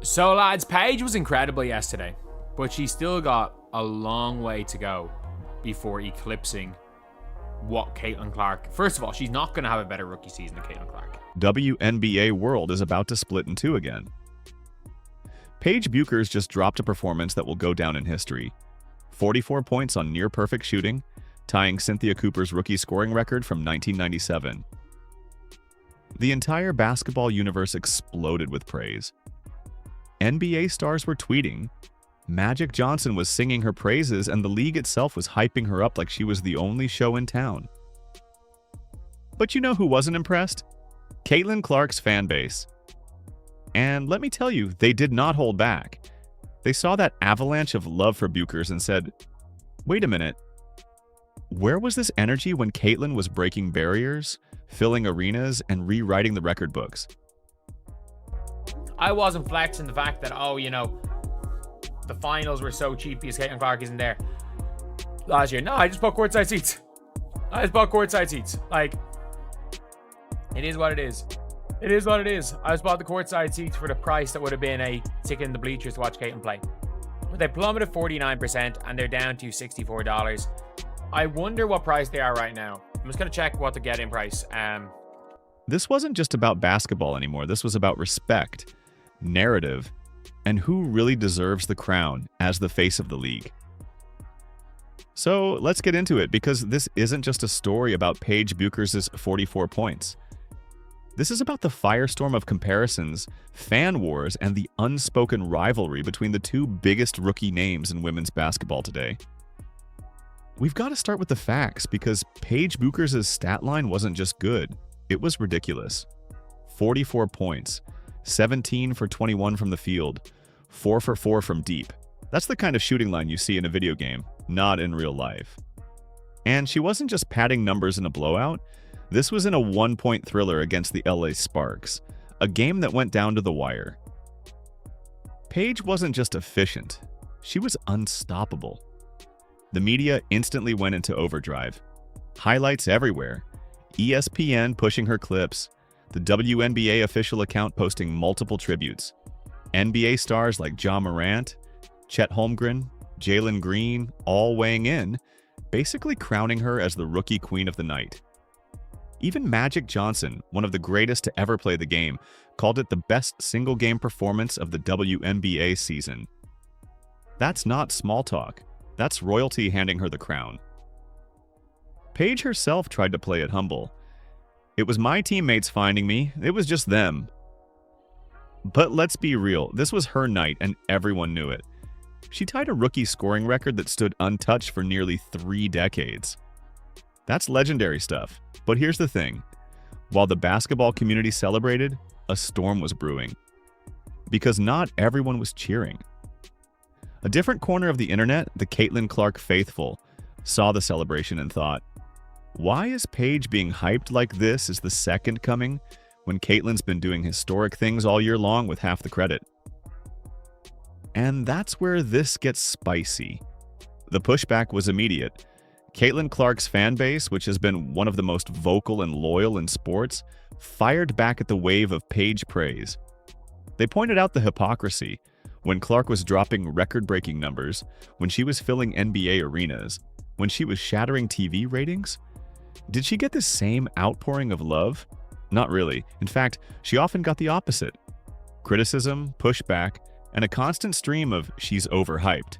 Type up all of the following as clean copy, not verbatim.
So lads, Paige was incredible yesterday, but she still got a long way to go before eclipsing what Caitlin Clark. First of all, she's not going to have a better rookie season than Caitlin Clark. WNBA world is about to split in two again. Paige Bueckers just dropped a performance that will go down in history. 44 points on near-perfect shooting, tying Cynthia Cooper's rookie scoring record from 1997. The entire basketball universe exploded with praise. NBA stars were tweeting, Magic Johnson was singing her praises, and the league itself was hyping her up like she was the only show in town. But you know who wasn't impressed? Caitlin Clark's fan base. And let me tell you, they did not hold back. They saw that avalanche of love for Bueckers and said, wait a minute, where was this energy when Caitlin was breaking barriers, filling arenas, and rewriting the record books? I wasn't flexing the fact that, the finals were so cheap because Caitlin Clark isn't there last year. No, I just bought courtside seats. Like, it is what it is. It is what it is. I just bought the courtside seats for the price that would have been a ticket in the bleachers to watch Caitlin play. But they plummeted 49% and they're down to $64. I wonder what price they are right now. I'm just going to check what the get-in price. This wasn't just about basketball anymore. This was about respect, narrative, and who really deserves the crown as the face of the league. So let's get into it, because this isn't just a story about Paige Bueckers' 44 points. This is about the firestorm of comparisons, fan wars, and the unspoken rivalry between the two biggest rookie names in women's basketball today. We've got to start with the facts, because Paige Bueckers' stat line wasn't just good, it was ridiculous. 44 points, 17 for 21 from the field, 4 for 4 from deep. That's the kind of shooting line you see in a video game, not in real life. And she wasn't just padding numbers in a blowout. This was in a one-point thriller against the LA Sparks, a game that went down to the wire. Paige wasn't just efficient, she was unstoppable. The media instantly went into overdrive. Highlights everywhere, ESPN pushing her clips, the WNBA official account posting multiple tributes, NBA stars like Ja Morant, Chet Holmgren, Jalen Green, all weighing in, basically crowning her as the rookie queen of the night. Even Magic Johnson, one of the greatest to ever play the game, called it the best single-game performance of the WNBA season. That's not small talk. That's royalty handing her the crown. Paige herself tried to play it humble. It was my teammates finding me. It was just them. But let's be real. This was her night, and everyone knew it. She tied a rookie scoring record that stood untouched for nearly 3 decades. That's legendary stuff. But here's the thing. While the basketball community celebrated, a storm was brewing. Because not everyone was cheering. A different corner of the internet, the Caitlin Clark faithful, saw the celebration and thought, why is Paige being hyped like this as the second coming when Caitlin's been doing historic things all year long with half the credit? And that's where this gets spicy. The pushback was immediate. Caitlin Clark's fan base, which has been one of the most vocal and loyal in sports, fired back at the wave of Paige praise. They pointed out the hypocrisy. When Clark was dropping record-breaking numbers, when she was filling NBA arenas, when she was shattering TV ratings, did she get the same outpouring of love? Not really. In fact, she often got the opposite. Criticism, pushback, and a constant stream of she's overhyped.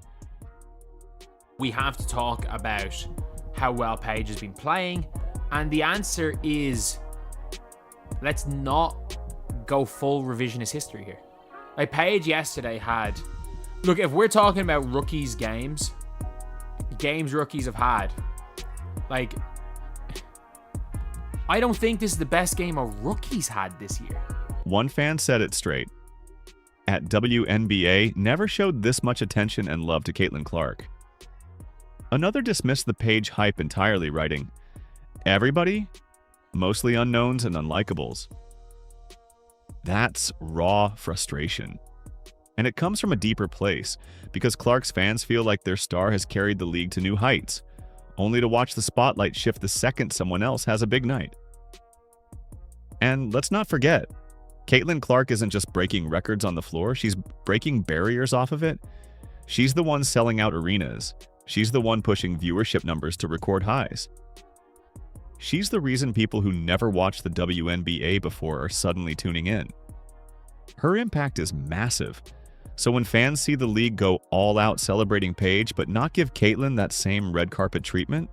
We have to talk about how well Paige has been playing, and the answer is, let's not go full revisionist history here. Like, Paige yesterday had... Look, if we're talking about rookies' games rookies have had, like, I don't think this is the best game a rookie's had this year. One fan said it straight. At WNBA, never showed this much attention and love to Caitlin Clark. Another dismissed the Paige hype entirely, writing, everybody? Mostly unknowns and unlikables. That's raw frustration. And it comes from a deeper place, because Clark's fans feel like their star has carried the league to new heights, only to watch the spotlight shift the second someone else has a big night. And let's not forget, Caitlin Clark isn't just breaking records on the floor, she's breaking barriers off of it. She's the one selling out arenas. She's the one pushing viewership numbers to record highs. She's the reason people who never watched the WNBA before are suddenly tuning in. Her impact is massive. So when fans see the league go all out celebrating Paige but not give Caitlin that same red carpet treatment,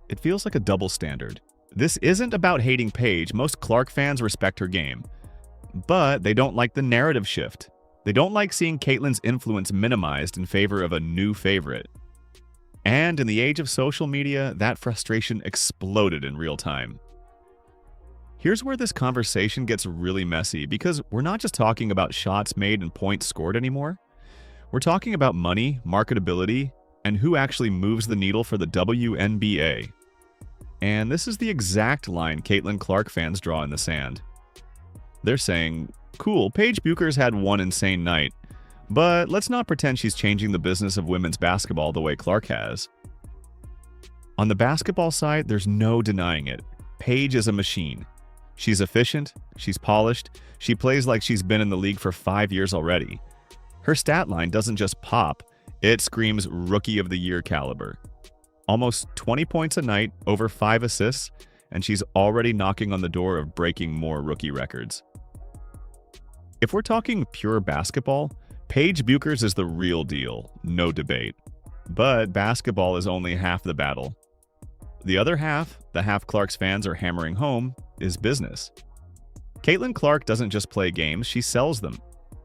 it feels like a double standard. This isn't about hating Paige. Most Clark fans respect her game. But they don't like the narrative shift. They don't like seeing Caitlin's influence minimized in favor of a new favorite. And in the age of social media, that frustration exploded in real time. Here's where this conversation gets really messy, because we're not just talking about shots made and points scored anymore. We're talking about money, marketability, and who actually moves the needle for the WNBA. And this is the exact line Caitlin Clark fans draw in the sand. They're saying, cool, Paige Bueckers had one insane night, but let's not pretend she's changing the business of women's basketball the way Clark has. On the basketball side, there's no denying it. Paige is a machine. She's efficient, she's polished, she plays like she's been in the league for 5 years already. Her stat line doesn't just pop, it screams Rookie of the Year caliber. Almost 20 points a night, over 5 assists, and she's already knocking on the door of breaking more rookie records. If we're talking pure basketball, Paige Bueckers is the real deal, no debate. But basketball is only half the battle. The other half, the half Clark's fans are hammering home, is business. Caitlin Clark doesn't just play games, she sells them.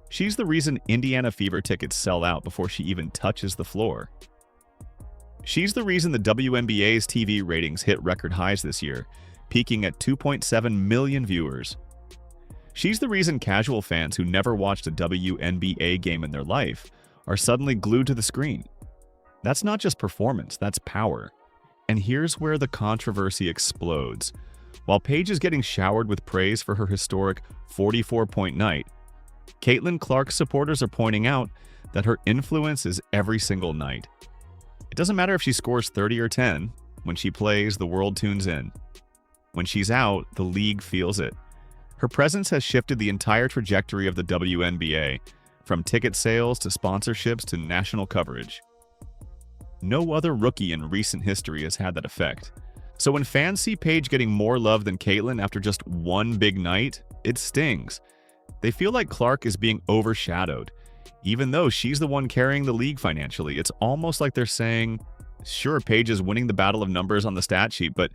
She's the reason Indiana Fever tickets sell out before she even touches the floor. She's the reason the WNBA's TV ratings hit record highs this year, peaking at 2.7 million viewers. She's the reason casual fans who never watched a WNBA game in their life are suddenly glued to the screen. That's not just performance, that's power. And here's where the controversy explodes. While Paige is getting showered with praise for her historic 44-point night, Caitlin Clark's supporters are pointing out that her influence is every single night. It doesn't matter if she scores 30 or 10. When she plays, the world tunes in. When she's out, the league feels it. Her presence has shifted the entire trajectory of the WNBA, from ticket sales to sponsorships to national coverage. No other rookie in recent history has had that effect. So when fans see Paige getting more love than Caitlin after just one big night, it stings. They feel like Clark is being overshadowed. Even though she's the one carrying the league financially, it's almost like they're saying, sure, Paige is winning the battle of numbers on the stat sheet, but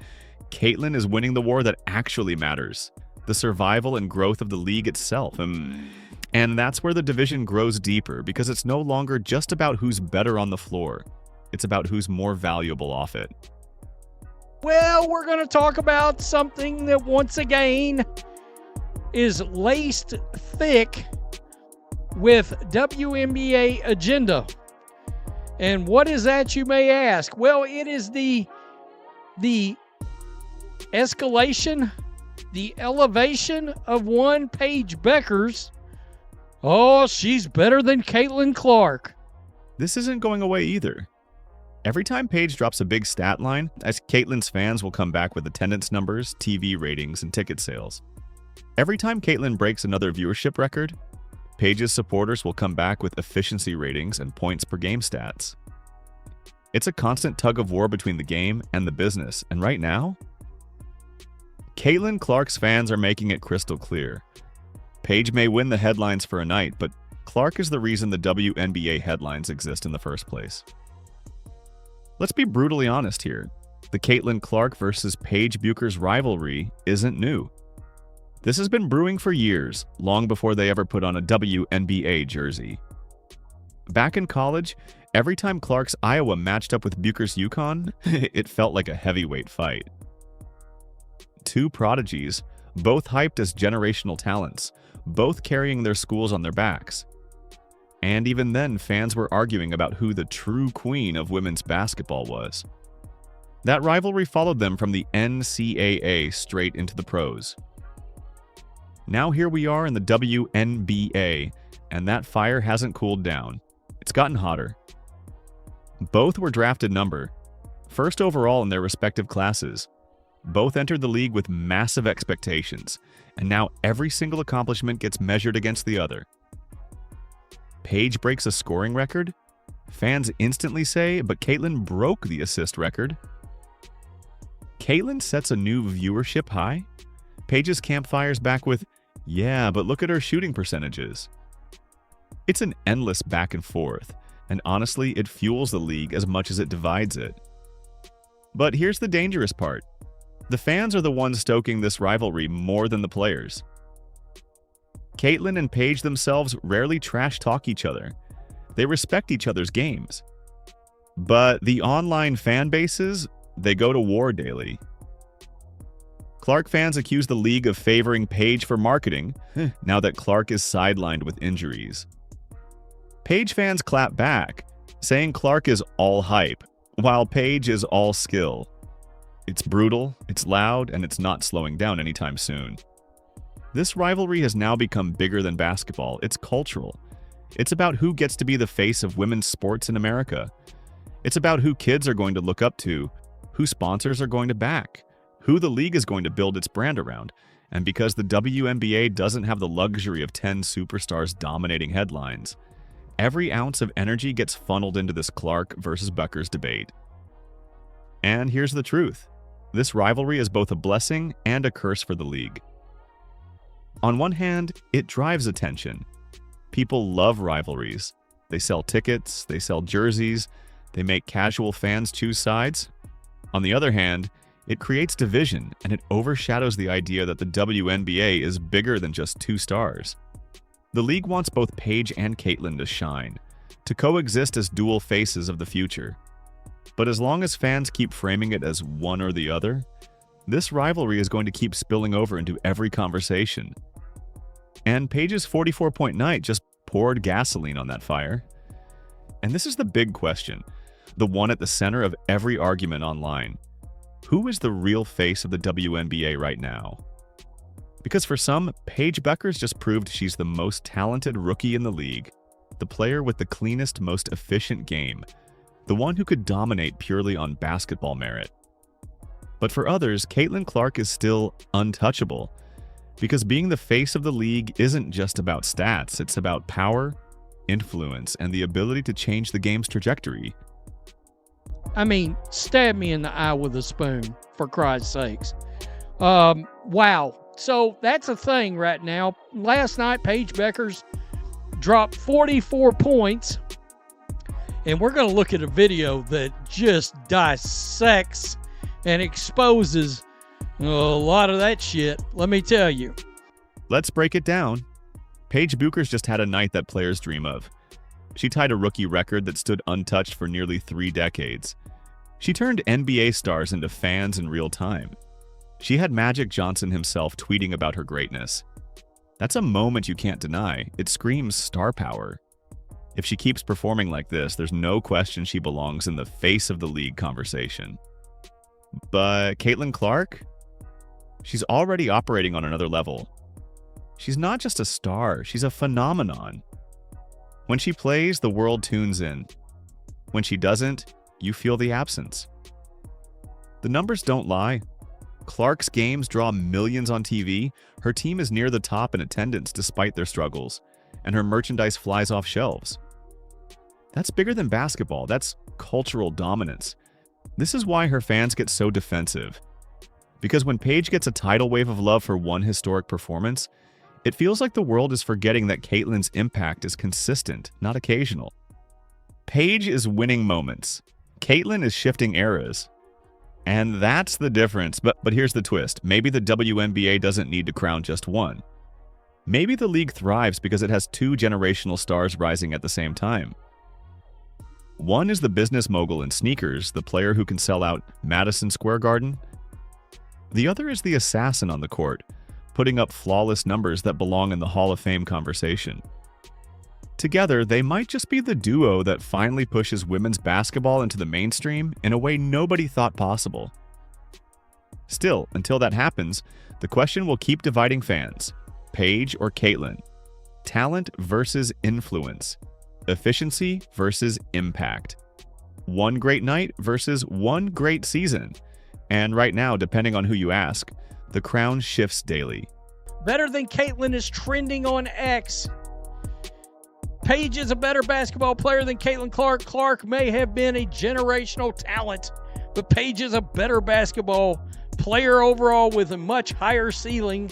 Caitlin is winning the war that actually matters, the survival and growth of the league itself. And that's where the division grows deeper, because it's no longer just about who's better on the floor. It's about who's more valuable off it. Well, we're going to talk about something that once again is laced thick with WNBA agenda. And what is that, you may ask? Well, it is the escalation, the elevation of one Paige Bueckers. Oh, she's better than Caitlin Clark. This isn't going away either. Every time Paige drops a big stat line, as Caitlin's fans will come back with attendance numbers, TV ratings, and ticket sales. Every time Caitlin breaks another viewership record, Paige's supporters will come back with efficiency ratings and points per game stats. It's a constant tug of war between the game and the business, and right now, Caitlin Clark's fans are making it crystal clear. Paige may win the headlines for a night, but Clark is the reason the WNBA headlines exist in the first place. Let's be brutally honest here. The Caitlin Clark versus Paige Bueckers rivalry isn't new. This has been brewing for years, long before they ever put on a WNBA jersey. Back in college, every time Clark's Iowa matched up with Bueckers' UConn, it felt like a heavyweight fight. Two prodigies, both hyped as generational talents, both carrying their schools on their backs. And even then, fans were arguing about who the true queen of women's basketball was. That rivalry followed them from the NCAA straight into the pros. Now here we are in the WNBA, and that fire hasn't cooled down. It's gotten hotter. Both were drafted first overall in their respective classes. Both entered the league with massive expectations, and now every single accomplishment gets measured against the other. Paige breaks a scoring record? Fans instantly say, but Caitlyn broke the assist record. Caitlyn sets a new viewership high? Paige's campfires back with, yeah, but look at her shooting percentages. It's an endless back and forth, and honestly, it fuels the league as much as it divides it. But here's the dangerous part. The fans are the ones stoking this rivalry more than the players. Caitlyn and Paige themselves rarely trash-talk each other. They respect each other's games. But the online fan bases, they go to war daily. Clark fans accuse the league of favoring Paige for marketing, now that Clark is sidelined with injuries. Paige fans clap back, saying Clark is all hype, while Paige is all skill. It's brutal, it's loud, and it's not slowing down anytime soon. This rivalry has now become bigger than basketball. It's cultural. It's about who gets to be the face of women's sports in America. It's about who kids are going to look up to, who sponsors are going to back, who the league is going to build its brand around. And because the WNBA doesn't have the luxury of 10 superstars dominating headlines, every ounce of energy gets funneled into this Clark versus Bueckers debate. And here's the truth. This rivalry is both a blessing and a curse for the league. On one hand, it drives attention. People love rivalries. They sell tickets, they sell jerseys, they make casual fans choose sides. On the other hand, it creates division, and it overshadows the idea that the WNBA is bigger than just two stars. The league wants both Paige and Caitlyn to shine, to coexist as dual faces of the future. But as long as fans keep framing it as one or the other, this rivalry is going to keep spilling over into every conversation. And Paige's 44-point night just poured gasoline on that fire. And this is the big question, the one at the center of every argument online. Who is the real face of the WNBA right now? Because for some, Paige Bueckers just proved she's the most talented rookie in the league, the player with the cleanest, most efficient game, the one who could dominate purely on basketball merit. But for others, Caitlyn Clark is still untouchable, because being the face of the league isn't just about stats, it's about power, influence, and the ability to change the game's trajectory. I mean, stab me in the eye with a spoon, for Christ's sakes. Wow. So that's a thing right now. Last night, Paige Bueckers dropped 44 points. And we're going to look at a video that just dissects and exposes a lot of that shit, let me tell you. Let's break it down. Paige Bueckers just had a night that players dream of. She tied a rookie record that stood untouched for nearly 3 decades. She turned NBA stars into fans in real time. She had Magic Johnson himself tweeting about her greatness. That's a moment you can't deny. It screams star power. If she keeps performing like this, there's no question she belongs in the face of the league conversation. But Caitlyn Clark? She's already operating on another level. She's not just a star, she's a phenomenon. When she plays, the world tunes in. When she doesn't, you feel the absence. The numbers don't lie. Clark's games draw millions on TV, her team is near the top in attendance despite their struggles, and her merchandise flies off shelves. That's bigger than basketball, that's cultural dominance. This is why her fans get so defensive. Because when Paige gets a tidal wave of love for one historic performance, it feels like the world is forgetting that Caitlyn's impact is consistent, not occasional. Paige is winning moments. Caitlyn is shifting eras. And that's the difference. But here's the twist. Maybe the WNBA doesn't need to crown just one. Maybe the league thrives because it has 2 generational stars rising at the same time. One is the business mogul in sneakers, the player who can sell out Madison Square Garden. The other is the assassin on the court, putting up flawless numbers that belong in the Hall of Fame conversation. Together, they might just be the duo that finally pushes women's basketball into the mainstream in a way nobody thought possible. Still, until that happens, the question will keep dividing fans. Paige or Caitlyn? Talent versus influence. Efficiency versus impact. One great night versus one great season. And right now, depending on who you ask, the crown shifts daily. Better than Caitlyn is trending on X. Paige is a better basketball player than Caitlin Clark. Clark may have been a generational talent, but Paige is a better basketball player overall with a much higher ceiling